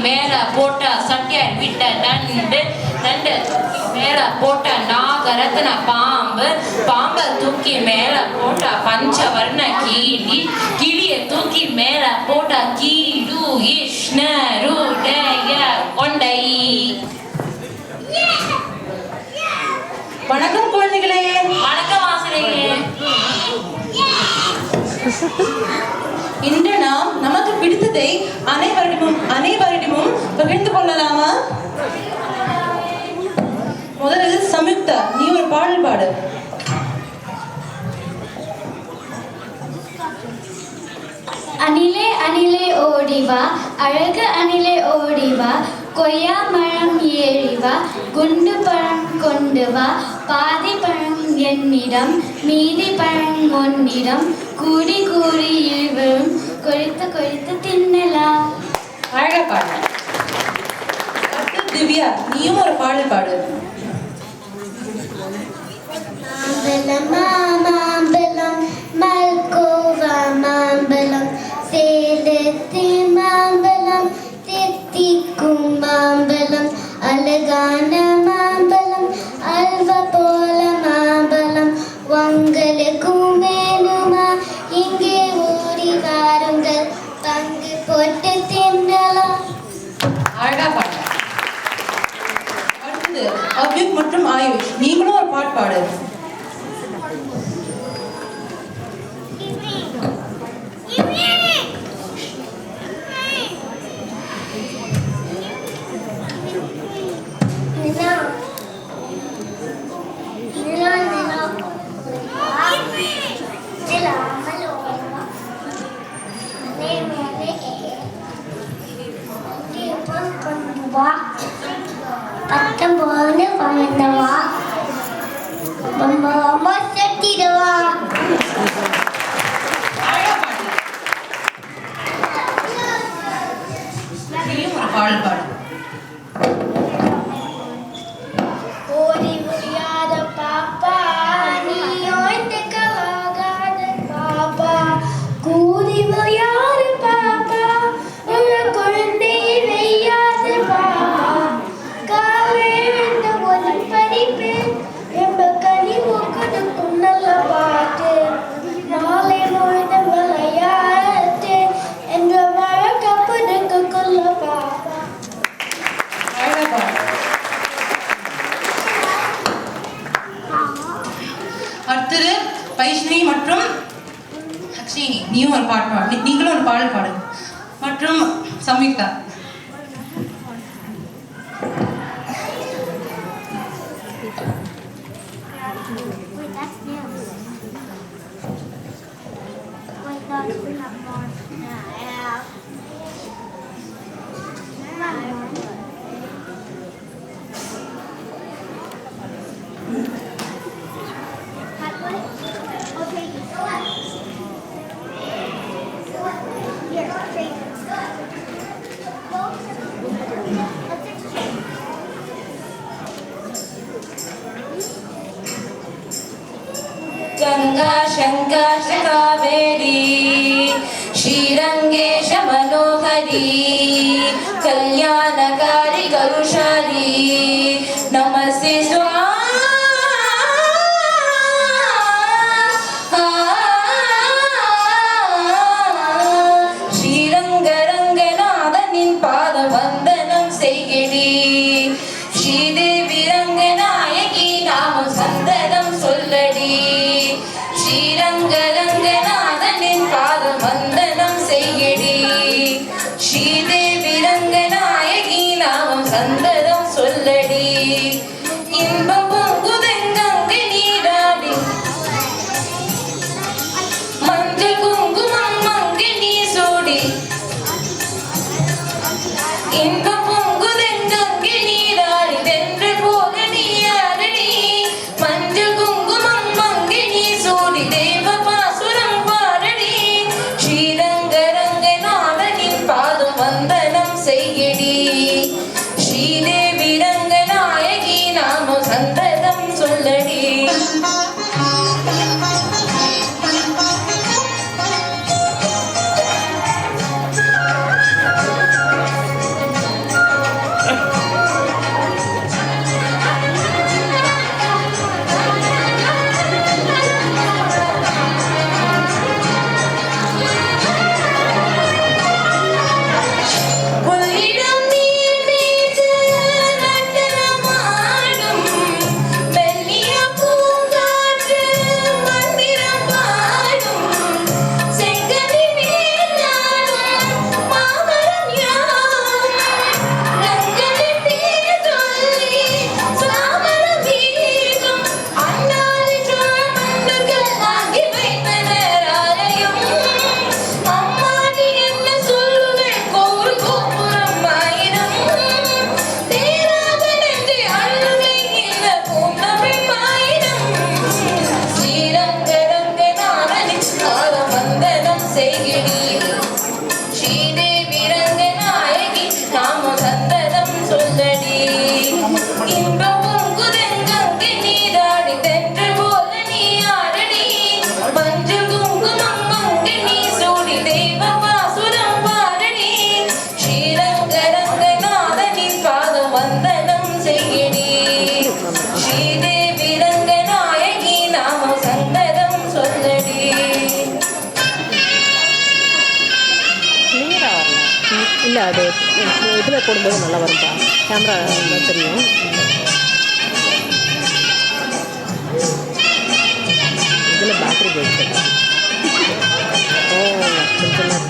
மேல போட்ட சட்டியார் விட்ட நண்டு நண்டு மேல போட்ட நாகரத்ன பாம்பு பாம்பை தூக்கி மேல போட்ட பஞ்சவர்ண கிளி கிளிய தூக்கி மேல போட்ட கீடு இஷ்ணருடைய கொண்டை. வணக்கம் குழந்தைகளே. வணக்கம் ஆசிரியரே. இன்று நாம் நமக்கு பிடித்ததை அனைவரிடமும் பகிர்ந்து கொள்ளலாமா? முதலில் சம்யுக்தா, நீ ஒரு பாடல் பாடு. அணிலே அணிலே ஓடிவா அழகு அணிலே ஓடிவா கொய்யா மரம் ஏறிவா குண்டு பழம் கொண்டு வா பாதி பழம் என்னிடம் மீதி பழம் உன்னிடம் கூடி கூடி இருவரும் கொழித்து கொழித்து தின்னலாம். அழகா பாடு. திவ்யா, நீயும் ஒரு பாடல் பாடு. மாம்பழம் மல்கோவா மாம்பழம் சேலத்து மாம்பழம் தித்திக்கும் மாம்பழம் அழகான மாம்பழம் அல்வா போல மாம்பழம் உங்களுக்கும் வேணுமா? இங்கே ஓடி வாருங்கள் பங்கு போட்டு தின்னலாம். அழகா பாடு. அடுத்தது அவ்யுக் மற்றும் ஆயுஷ், நீங்களும் ஒரு பாட்டு பாடு. பத்தொன்பது பன்னெண்டவா ரொம்ப செட்டிடுவா. நீயும் ஒரு பாடல் பாடு. ஓடி முடியாத பாப்பா நீ ஓய்ந்துக்கலாகாத பாப்பா கூதி முடியாத பாப்பா உள்ள குழந்தையை வெய்யாத பாப்பா காலை விழுந்த ஒரு படிப்பு ரொம்ப கனி மூக்கதுக்கும் நல்ல பாட்டு மாலை முழுத விளையாட்டு என்ற வழக்கப்புனுக்கு கொல்ல பாப்பா. அழகா பாடு. அடுத்தது வைஷ்ணவி மற்றும் அக்ஷினி, நீயும் ஒரு பாட்டு பாடு. நீங்களும் ஒரு பாடல் பாடு. மற்றும் சம்யுக்தா. गंगा शंकर कावेरी श्रीरंगेश मनोहरी कल्याणकारी गरुशाली नमस्ते श्रीरंग रंगनाथनिன் பாத வந்தனம் செய்கிறே ஸ்ரீதேவி ரங்கநாயகி நாமம் சந்தனம் சொல்லடி ஸ்ரீரங்க ரங்கநாதனின் பாத வந்தனம் செய்கிறே ஸ்ரீதேவி ரங்கநாயகி நாமம் சந்தனம் சொல்லடி இன்பம் பொங்குதெங்கங்கை நீராடி மஞ்சள் குங்குமம் மங்கை நீ சூடி இன்பம் பொங்குதெங்கங்கை நீராடி தென்று போக நீ ஆரடி மஞ்சள் குங்குமம் மங்கை நீ சூடி தேவ பாசுரம் பாரடி ஸ்ரீரங்க ரங்கநாதனின் பாதம் வந்தனம் செய்யடி ஸ்ரீதேவி போடும்போது நல்லா வரும்ப்பா. கேமரா தெரியும். இதில் பேட்டரி போயிடுச்சு. ஓ கொஞ்சம்